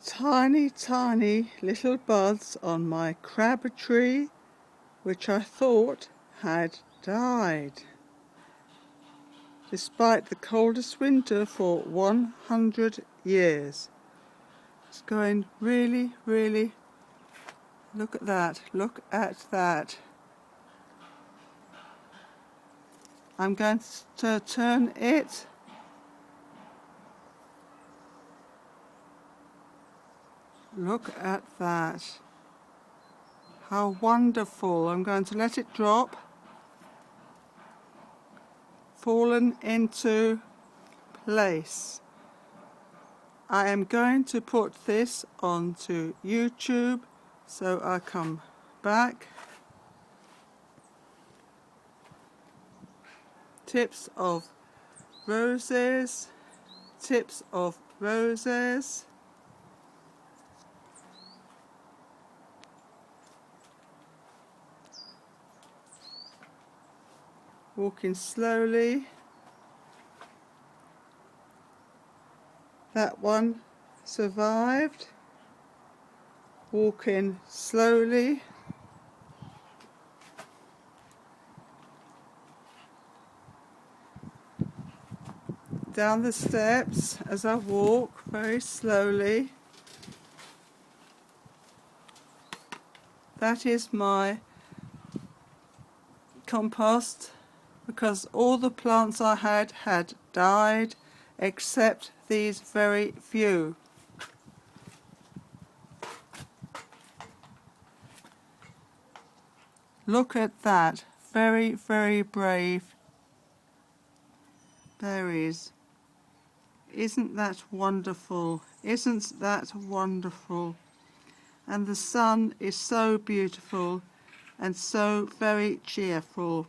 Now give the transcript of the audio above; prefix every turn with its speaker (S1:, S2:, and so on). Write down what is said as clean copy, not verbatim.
S1: Tiny, tiny little buds on my crab tree, which I thought had died. Despite the coldest winter for 100 years. It's going really, really, look at that, look at that. I'm going to turn it. Look at that. How wonderful. I'm going to let it drop. Fallen into place. I am going to put this onto YouTube, so I come back. Tips of roses, tips of roses. Walking slowly. That one survived. Walking slowly. Down the steps as I walk very slowly. That is my compost, because all the plants I had died except these very few. Look at that, very, very brave berries. Isn't that wonderful? Isn't that wonderful? And the sun is so beautiful and so very cheerful.